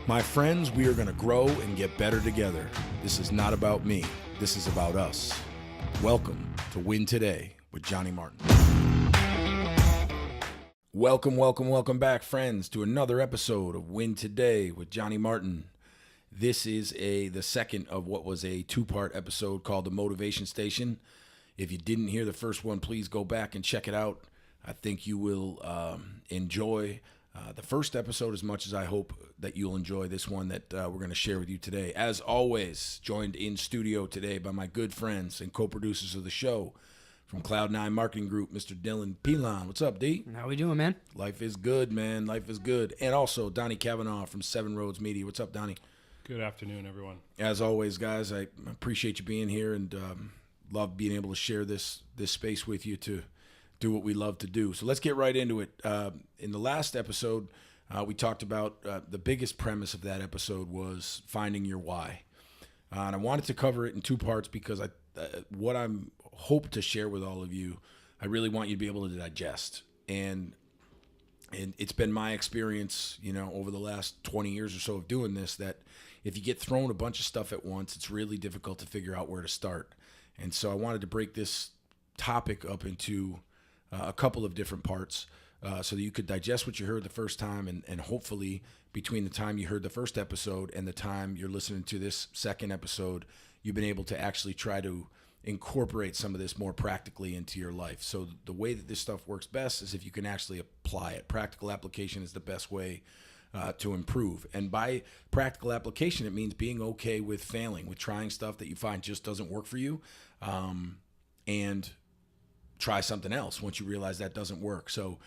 My friends, we are going to grow and get better together. This is not about me. This is about us. Welcome to Win Today with Johnny Martin. Welcome back, friends, to another episode of Win Today with Johnny Martin. This is the second of what was a two-part episode called The Motivation Station. If you didn't hear the first one, please go back and check it out. I think you will enjoy the first episode as much as I hope that you'll enjoy this one that we're going to share with you today. As always, joined in studio today by my good friends and co-producers of the show from Cloud9 Marketing Group, Mr. Dylan Pilon. What's up, D? How we doing, man? Life is good, man. Life is good. And also Donnie Kavanaugh from Seven Roads Media. What's up, Donnie? Good afternoon, everyone. As always, guys, I appreciate you being here and love being able to share this space with you to do what we love to do. So let's get right into it. In the last episode, we talked about the biggest premise of that episode was finding your why. And I wanted to cover it in two parts because what I'm hope to share with all of you, I really want you to be able to digest. And it's been my experience, over the last 20 years or so of doing this, that if you get thrown a bunch of stuff at once, it's really difficult to figure out where to start. And so I wanted to break this topic up into a couple of different parts so that you could digest what you heard the first time, and hopefully between the time you heard the first episode and the time you're listening to this second episode, you've been able to actually try to incorporate some of this more practically into your life. So the way that this stuff works best is if you can actually apply it. Practical application is the best way to improve. And by practical application, it means being okay with failing, with trying stuff that you find just doesn't work for you, and try something else once you realize that doesn't work. So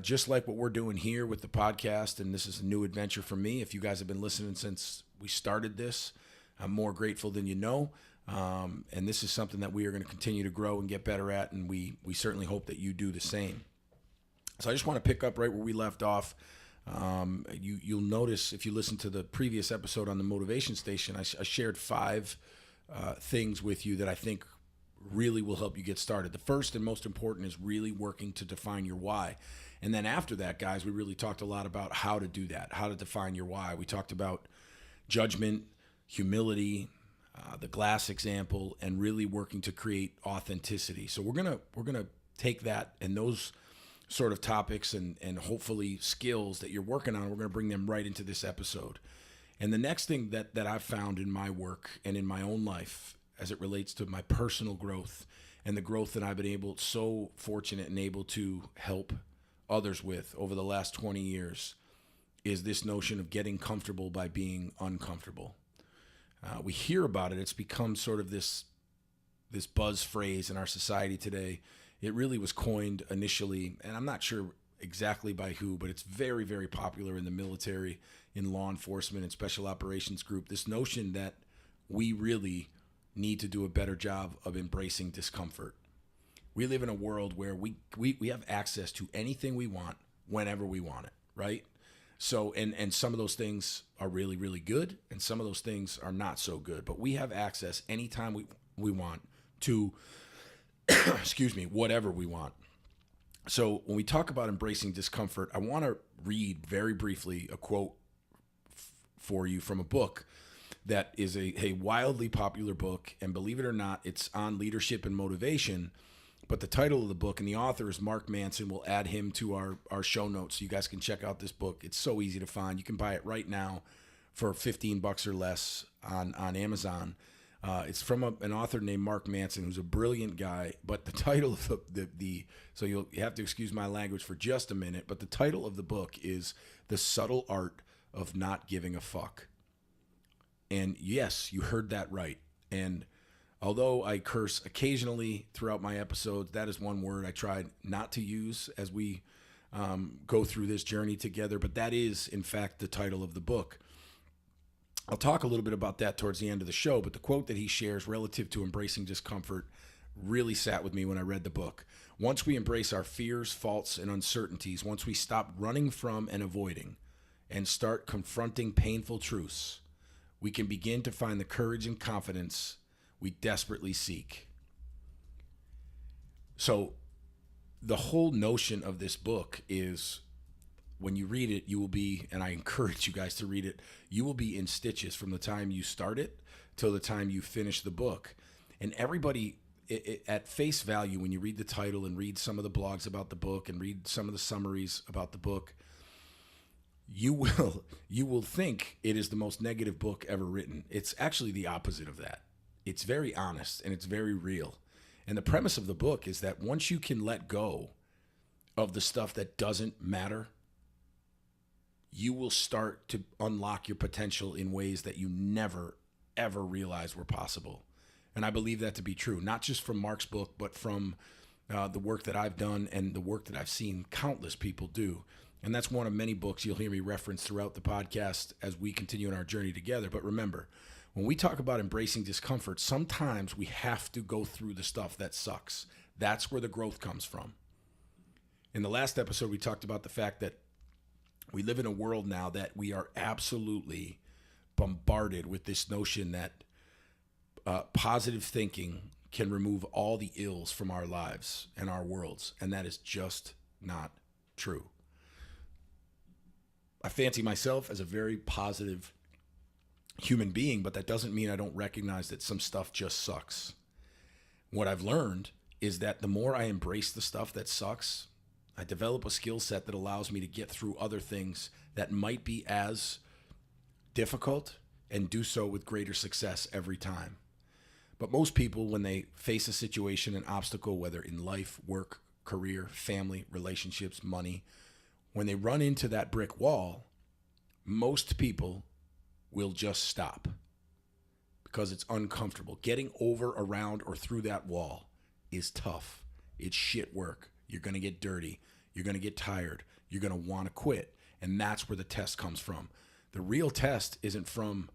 just like what we're doing here with the podcast, and this is a new adventure for me. If you guys have been listening since we started this, I'm more grateful than you know. And this is something that we are going to continue to grow and get better at, and we certainly hope that you do the same. So I just want to pick up right where we left off. You'll notice if you listen to the previous episode on the Motivation Station, I shared 5 things with you that I think really will help you get started. The first and most important is really working to define your why. And then after that, guys, we really talked a lot about how to do that, how to define your why. We talked about judgment, humility, the glass example, and really working to create authenticity. So we're gonna take that and those sort of topics and hopefully skills that you're working on, we're gonna bring them right into this episode. And the next thing that I've found in my work and in my own life as it relates to my personal growth and the growth that I've been so fortunate and able to help others with over the last 20 years is this notion of getting comfortable by being uncomfortable. We hear about it. It's become sort of this buzz phrase in our society today. It really was coined initially, and I'm not sure exactly by who, but it's very, very popular in the military, in law enforcement, and special operations group. This notion that we really need to do a better job of embracing discomfort. We live in a world where we have access to anything we want whenever we want it, right? So, and some of those things are really, really good, and some of those things are not so good. But we have access anytime we want to, whatever we want. So when we talk about embracing discomfort, I want to read very briefly a quote for you from a book that is a wildly popular book, and believe it or not, it's on leadership and motivation. But the title of the book and the author is Mark Manson. We'll add him to our show notes so you guys can check out this book. It's so easy to find. You can buy it right now for $15 or less on Amazon. It's from an author named Mark Manson, who's a brilliant guy. But the title of so you have to excuse my language for just a minute, but the title of the book is The Subtle Art of Not Giving a Fuck. And yes, you heard that right. And although I curse occasionally throughout my episodes, that is one word I tried not to use as we go through this journey together. But that is, in fact, the title of the book. I'll talk a little bit about that towards the end of the show, but the quote that he shares relative to embracing discomfort really sat with me when I read the book. Once we embrace our fears, faults, and uncertainties, once we stop running from and avoiding and start confronting painful truths, we can begin to find the courage and confidence we desperately seek. So the whole notion of this book is when you read it, you will be, and I encourage you guys to read it, you will be in stitches from the time you start it till the time you finish the book. And everybody, at face value, when you read the title and read some of the blogs about the book and read some of the summaries about the book, you will think it is the most negative book ever written. It's actually the opposite of that. It's very honest and it's very real. And the premise of the book is that once you can let go of the stuff that doesn't matter, you will start to unlock your potential in ways that you never, ever realized were possible. And I believe that to be true, not just from Mark's book, but from the work that I've done and the work that I've seen countless people do. And that's one of many books you'll hear me reference throughout the podcast as we continue on our journey together. But remember, when we talk about embracing discomfort, sometimes we have to go through the stuff that sucks. That's where the growth comes from. In the last episode, we talked about the fact that we live in a world now that we are absolutely bombarded with this notion that positive thinking can remove all the ills from our lives and our worlds. And that is just not true. I fancy myself as a very positive human being, but that doesn't mean I don't recognize that some stuff just sucks. What I've learned is that the more I embrace the stuff that sucks, I develop a skill set that allows me to get through other things that might be as difficult and do so with greater success every time. But most people, when they face a situation, an obstacle, whether in life, work, career, family, relationships, money, when they run into that brick wall, most people will just stop because it's uncomfortable. Getting over, around, or through that wall is tough. It's shit work. You're going to get dirty. You're going to get tired. You're going to want to quit. And that's where the test comes from. The real test isn't from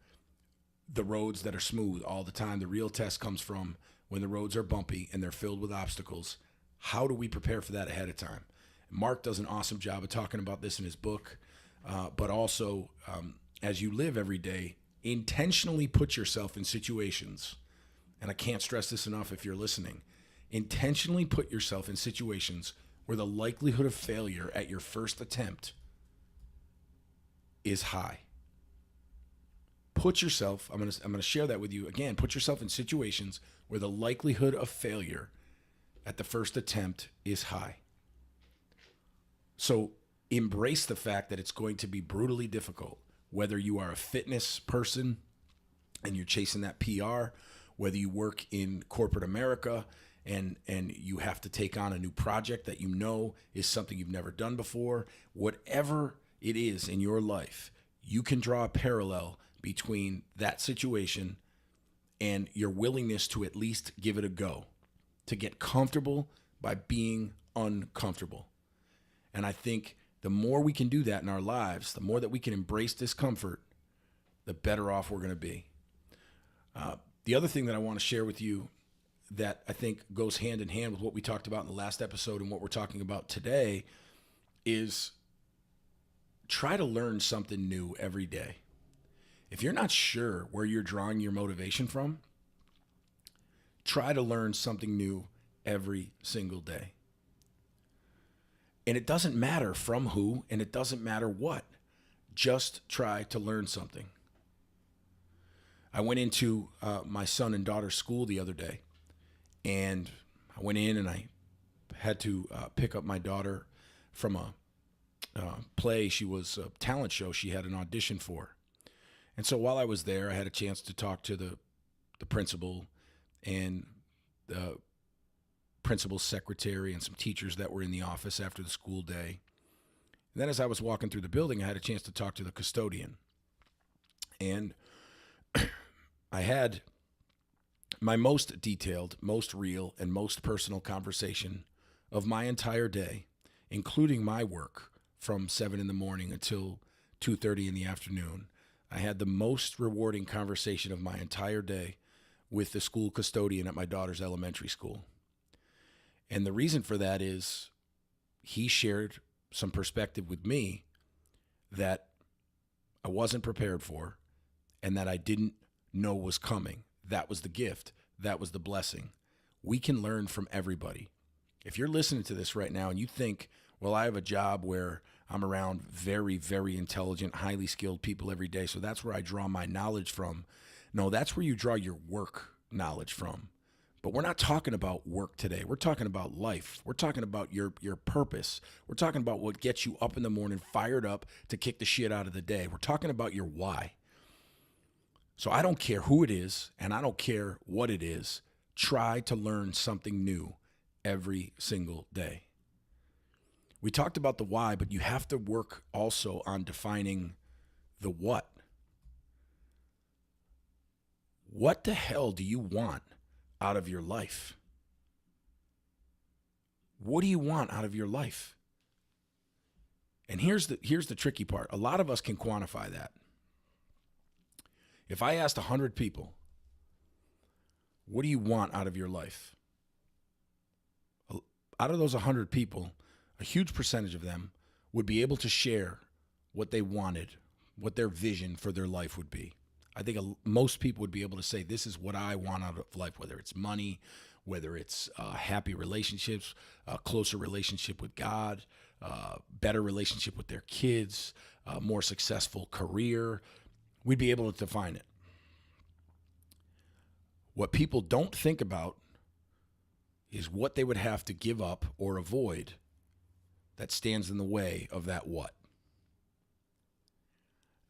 the roads that are smooth all the time. The real test comes from when the roads are bumpy and they're filled with obstacles. How do we prepare for that ahead of time? Mark does an awesome job of talking about this in his book, but also as you live every day, intentionally put yourself in situations, and I can't stress this enough if you're listening, intentionally put yourself in situations where the likelihood of failure at your first attempt is high. Put yourself, I'm gonna share that with you again, put yourself in situations where the likelihood of failure at the first attempt is high. So embrace the fact that it's going to be brutally difficult, whether you are a fitness person and you're chasing that PR, whether you work in corporate America and you have to take on a new project that you know is something you've never done before, whatever it is in your life, you can draw a parallel between that situation and your willingness to at least give it a go, to get comfortable by being uncomfortable. And I think the more we can do that in our lives, the more that we can embrace discomfort, the better off we're going to be. The other thing that I want to share with you that I think goes hand in hand with what we talked about in the last episode and what we're talking about today is try to learn something new every day. If you're not sure where you're drawing your motivation from, try to learn something new every single day. And it doesn't matter from who, and it doesn't matter what. Just try to learn something. I went into my son and daughter's school the other day, and I went in and I had to pick up my daughter from a play. She was a talent show she had an audition for. And so while I was there, I had a chance to talk to the principal and the principal's secretary and some teachers that were in the office after the school day. And then as I was walking through the building, I had a chance to talk to the custodian. And I had my most detailed, most real, and most personal conversation of my entire day, including my work from 7 in the morning until 2:30 in the afternoon. I had the most rewarding conversation of my entire day with the school custodian at my daughter's elementary school. And the reason for that is he shared some perspective with me that I wasn't prepared for and that I didn't know was coming. That was the gift. That was the blessing. We can learn from everybody. If you're listening to this right now and you think Well, I have a job where I'm around very, very intelligent, highly skilled people every day. So that's where I draw my knowledge from. No, that's where you draw your work knowledge from. But we're not talking about work today. We're talking about life. We're talking about your purpose. We're talking about what gets you up in the morning, fired up to kick the shit out of the day. We're talking about your why. So I don't care who it is, and I don't care what it is. Try to learn something new every single day. We talked about the why, but you have to work also on defining the what. What the hell do you want out of your life? What do you want out of your life? And here's the tricky part. A lot of us can quantify that. If I asked 100 people, what do you want out of your life? Out of those 100 people, a huge percentage of them would be able to share what they wanted, what their vision for their life would be. I think most people would be able to say, this is what I want out of life, whether it's money, whether it's happy relationships, a closer relationship with God, better relationship with their kids, a more successful career. We'd be able to define it. What people don't think about is what they would have to give up or avoid that stands in the way of that what.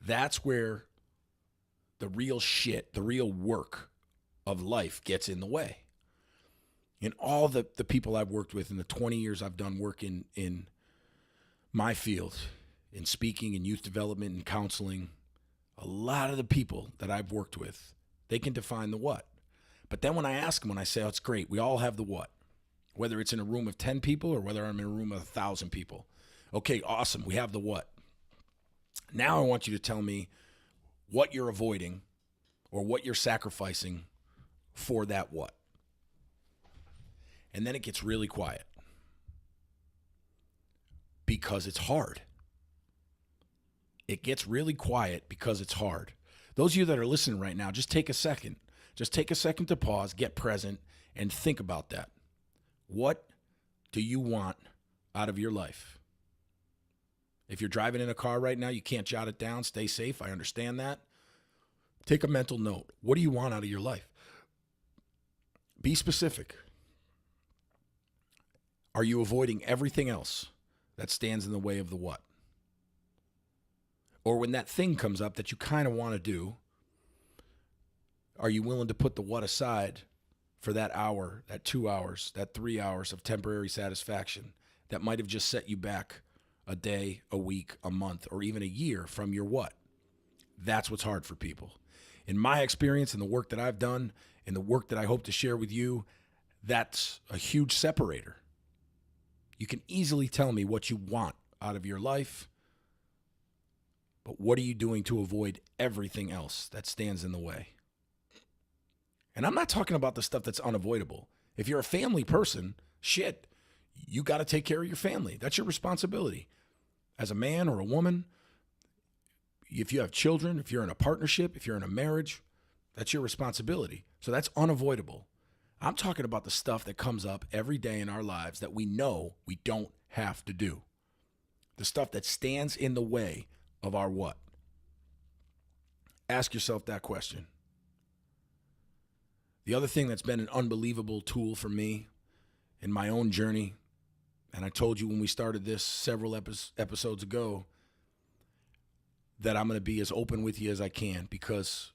That's where the real shit, the real work of life gets in the way. And all the people I've worked with in the 20 years I've done work in my field, in speaking and youth development and counseling, a lot of the people that I've worked with, they can define the what. But then when I ask them, when I say, oh, it's great, we all have the what, whether it's in a room of 10 people or whether I'm in a room of 1,000 people. Okay, awesome, we have the what. Now I want you to tell me what you're avoiding or what you're sacrificing for that what. And then it gets really quiet because it's hard. It gets really quiet because it's hard. Those of you that are listening right now, just take a second. Just take a second to pause, get present, and think about that. What do you want out of your life? If you're driving in a car right now, you can't jot it down. Stay safe. I understand that. Take a mental note. What do you want out of your life? Be specific. Are you avoiding everything else that stands in the way of the what? Or when that thing comes up that you kind of want to do, are you willing to put the what aside for that hour, that 2 hours, that 3 hours of temporary satisfaction that might have just set you back a day, a week, a month, or even a year from your what? That's what's hard for people. In my experience and the work that I've done and the work that I hope to share with you, that's a huge separator. You can easily tell me what you want out of your life, but what are you doing to avoid everything else that stands in the way? And I'm not talking about the stuff that's unavoidable. If you're a family person, shit, you got to take care of your family. That's your responsibility. As a man or a woman, if you have children, if you're in a partnership, if you're in a marriage, that's your responsibility. So that's unavoidable. I'm talking about the stuff that comes up every day in our lives that we know we don't have to do. The stuff that stands in the way of our what? Ask yourself that question. The other thing that's been an unbelievable tool for me in my own journey, and I told you when we started this several episodes ago, that I'm going to be as open with you as I can, because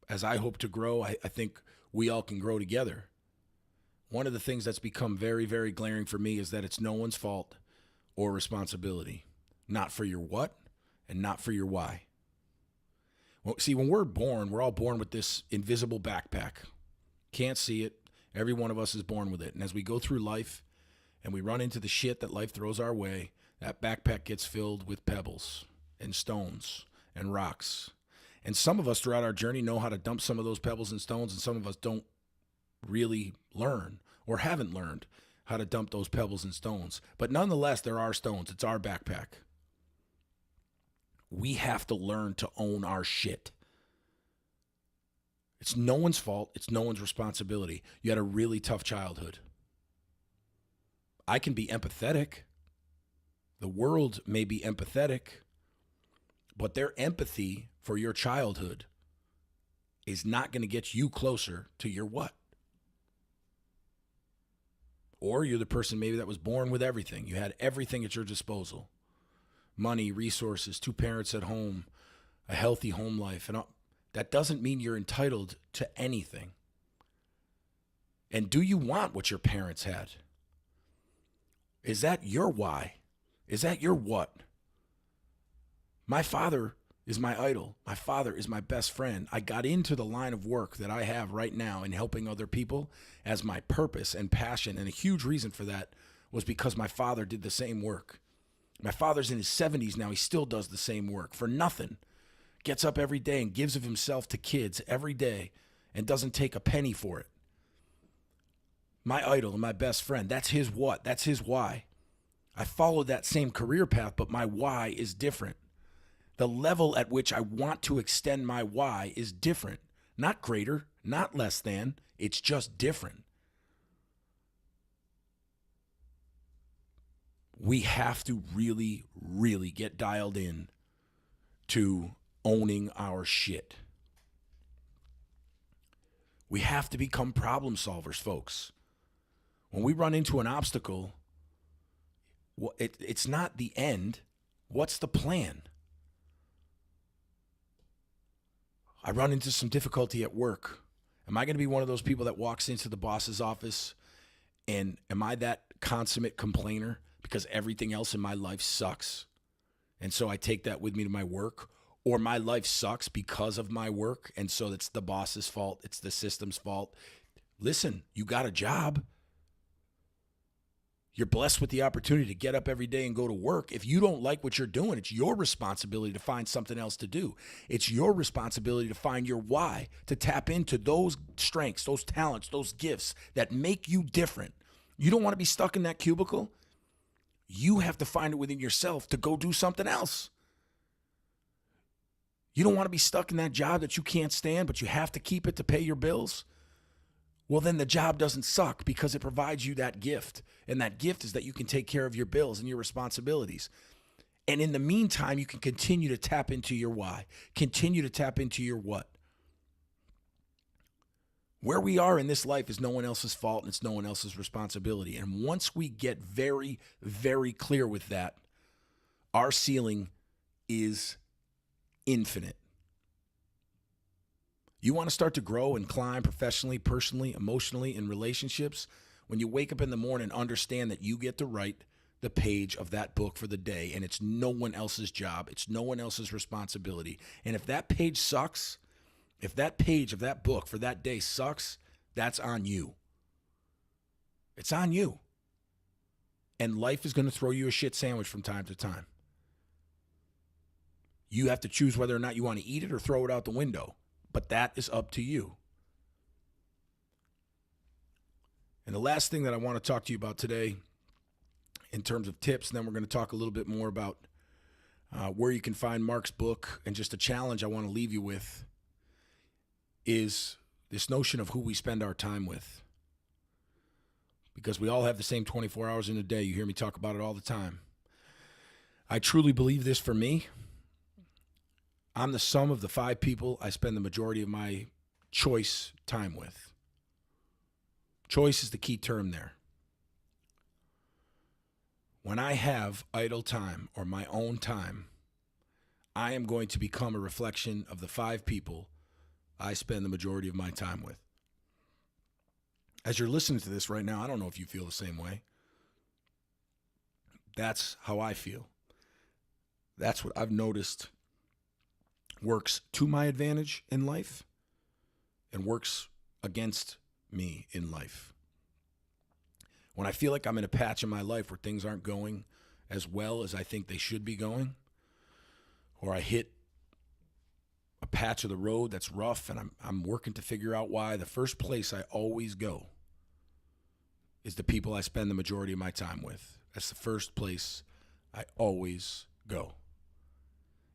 as I hope to grow, I think we all can grow together. One of the things that's become very, very glaring for me is that it's no one's fault or responsibility. Not for your what and not for your why. Well, see, when we're born, we're all born with this invisible backpack. Can't see it. Every one of us is born with it. And as we go through life and we run into the shit that life throws our way, that backpack gets filled with pebbles and stones and rocks. And some of us throughout our journey know how to dump some of those pebbles and stones, and some of us don't really learn or haven't learned how to dump those pebbles and stones. But nonetheless, there are stones. It's our backpack. We have to learn to own our shit. It's no one's fault. It's no one's responsibility. You had a really tough childhood. I can be empathetic. The world may be empathetic, but their empathy for your childhood is not going to get you closer to your what. Or you're the person maybe that was born with everything. You had everything at your disposal. Money, resources, 2 parents at home, a healthy home life. And all. That doesn't mean you're entitled to anything. And do you want what your parents had? Is that your why? Is that your what? My father is my idol. My father is my best friend. I got into the line of work that I have right now in helping other people as my purpose and passion. And a huge reason for that was because my father did the same work. My father's in his 70s now. He still does the same work for nothing. Gets up every day and gives of himself to kids every day and doesn't take a penny for it. My idol and my best friend, that's his what? That's his why. I followed that same career path, but my why is different. The level at which I want to extend my why is different. Not greater, not less than. It's just different. We have to really, really get dialed in to owning our shit. We have to become problem solvers, folks. When we run into an obstacle, it's not the end. What's the plan? I run into some difficulty at work. Am I going to be one of those people that walks into the boss's office and am I that consummate complainer because everything else in my life sucks? And so I take that with me to my work, or my life sucks because of my work. And so it's the boss's fault. It's the system's fault. Listen, you got a job. You're blessed with the opportunity to get up every day and go to work. If you don't like what you're doing, it's your responsibility to find something else to do. It's your responsibility to find your why, to tap into those strengths, those talents, those gifts that make you different. You don't want to be stuck in that cubicle. You have to find it within yourself to go do something else. You don't want to be stuck in that job that you can't stand, but you have to keep it to pay your bills. Well, then the job doesn't suck because it provides you that gift. And that gift is that you can take care of your bills and your responsibilities. And in the meantime, you can continue to tap into your why. Continue to tap into your what. Where we are in this life is no one else's fault and it's no one else's responsibility. And once we get very, very clear with that, our ceiling is infinite. You want to start to grow and climb professionally, personally, emotionally, in relationships? When you wake up in the morning, understand that you get to write the page of that book for the day, and it's no one else's job. It's no one else's responsibility. And if that page sucks, if that page of that book for that day sucks, that's on you. It's on you. And life is going to throw you a shit sandwich from time to time. You have to choose whether or not you want to eat it or throw it out the window. But that is up to you. And the last thing that I want to talk to you about today in terms of tips, and then we're going to talk a little bit more about where you can find Mark's book, and just a challenge I want to leave you with is this notion of who we spend our time with. Because we all have the same 24 hours in a day. You hear me talk about it all the time. I truly believe this for me. I'm the sum of the 5 people I spend the majority of my choice time with. Choice is the key term there. When I have idle time or my own time, I am going to become a reflection of the 5 people I spend the majority of my time with. As you're listening to this right now, I don't know if you feel the same way. That's how I feel. That's what I've noticed works to my advantage in life and works against me in life. When I feel like I'm in a patch in my life where things aren't going as well as I think they should be going, or I hit a patch of the road that's rough and I'm working to figure out why, the first place I always go is the people I spend the majority of my time with. That's the first place I always go.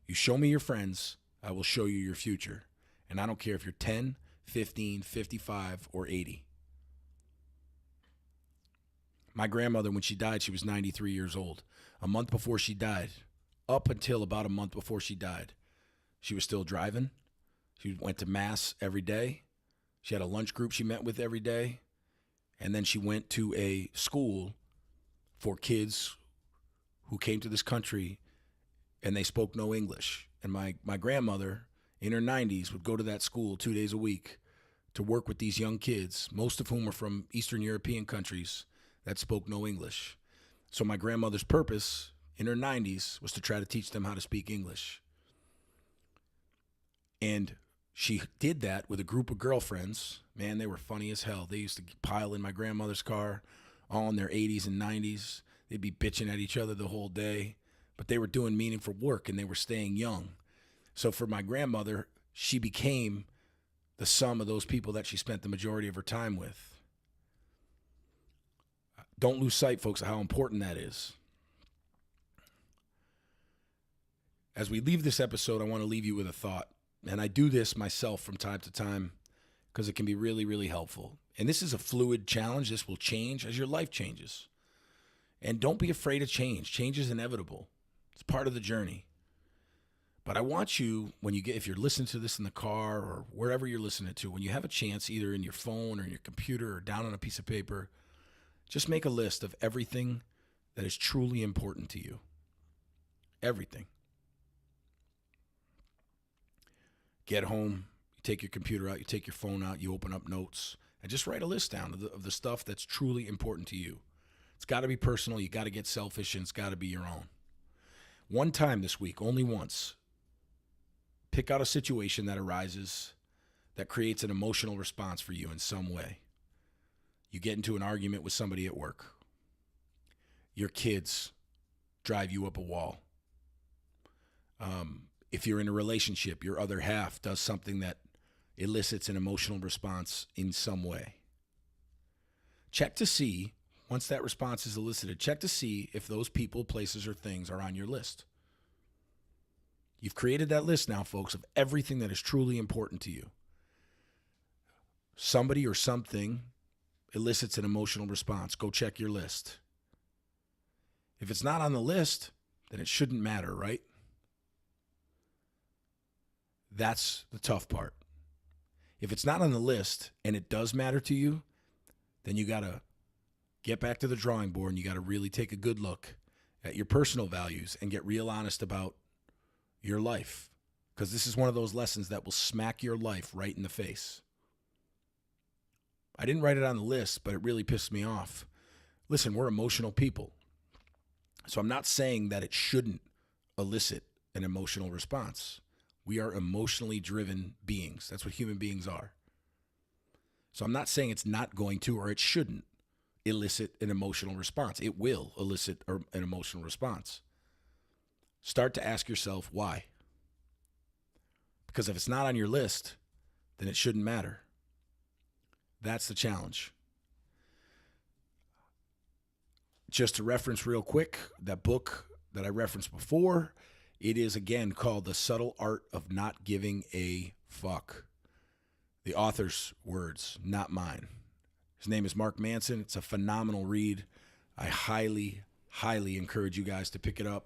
You show me your friends, I will show you your future. And I don't care if you're 10, 15, 55, or 80. My grandmother, when she died, she was 93 years old. A month before she died, up until about a month before she died, she was still driving. She went to mass every day. She had a lunch group she met with every day. And then she went to a school for kids who came to this country and they spoke no English. And my grandmother, in her 90s, would go to that school 2 days a week to work with these young kids, most of whom were from Eastern European countries that spoke no English. So my grandmother's purpose in her 90s was to try to teach them how to speak English. And she did that with a group of girlfriends. Man, they were funny as hell. They used to pile in my grandmother's car, all in their 80s and 90s. They'd be bitching at each other the whole day, but they were doing meaningful work and they were staying young. So for my grandmother, she became the sum of those people that she spent the majority of her time with. Don't lose sight, folks, of how important that is. As we leave this episode, I want to leave you with a thought. And I do this myself from time to time because it can be really, really helpful. And this is a fluid challenge. This will change as your life changes. And don't be afraid of change. Change is inevitable. It's part of the journey. But I want you, if you're listening to this in the car or wherever you're listening to, when you have a chance, either in your phone or in your computer or down on a piece of paper, just make a list of everything that is truly important to you. Everything. Get home, you take your computer out, you take your phone out, you open up notes, and just write a list down of the stuff that's truly important to you. It's got to be personal, you got to get selfish, and it's got to be your own. One time this week, only once, pick out a situation that arises that creates an emotional response for you in some way. You get into an argument with somebody at work. Your kids drive you up a wall. If you're in a relationship, your other half does something that elicits an emotional response in some way. Check to see, once that response is elicited, check to see if those people, places, or things are on your list. You've created that list now, folks, of everything that is truly important to you. Somebody or something elicits an emotional response. Go check your list. If it's not on the list, then it shouldn't matter, right? That's the tough part. If it's not on the list and it does matter to you, then you got to get back to the drawing board and you got to really take a good look at your personal values and get real honest about your life. Because this is one of those lessons that will smack your life right in the face. I didn't write it on the list, but it really pissed me off. Listen, we're emotional people. So I'm not saying that it shouldn't elicit an emotional response. We are emotionally driven beings. That's what human beings are. So I'm not saying it's not going to or it shouldn't elicit an emotional response. It will elicit an emotional response. Start to ask yourself why. Because if it's not on your list, then it shouldn't matter. That's the challenge. Just to reference real quick, that book that I referenced before, it is again called The Subtle Art of Not Giving a Fuck. The author's words, not mine. His name is Mark Manson. It's a phenomenal read. I highly, highly encourage you guys to pick it up.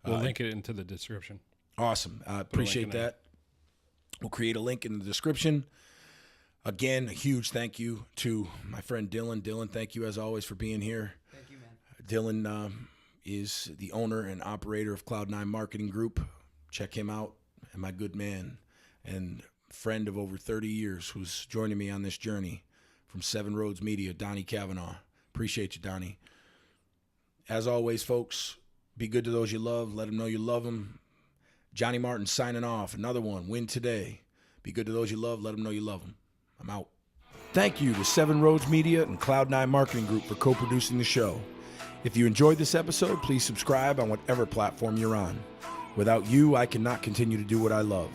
We'll link it into the description. Awesome. I appreciate that. We'll create a link in the description. Again, a huge thank you to my friend Dylan. Dylan, thank you as always for being here. Thank you, man. Dylan is the owner and operator of Cloud9 Marketing Group. Check him out. And my good man and friend of over 30 years who's joining me on this journey from Seven Roads Media, Donnie Kavanaugh. Appreciate you, Donnie. As always, folks, be good to those you love. Let them know you love them. Johnny Martin signing off. Another one. Win today. Be good to those you love. Let them know you love them. I'm out. Thank you to Seven Roads Media and Cloud9 Marketing Group for co-producing the show. If you enjoyed this episode, please subscribe on whatever platform you're on. Without you, I cannot continue to do what I love.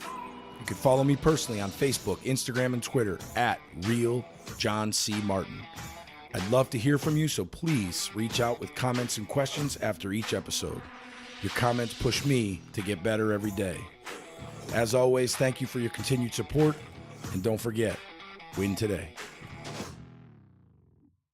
You can follow me personally on Facebook, Instagram, and Twitter at RealJohnCMartin. I'd love to hear from you, so please reach out with comments and questions after each episode. Your comments push me to get better every day. As always, thank you for your continued support, and don't forget, win today.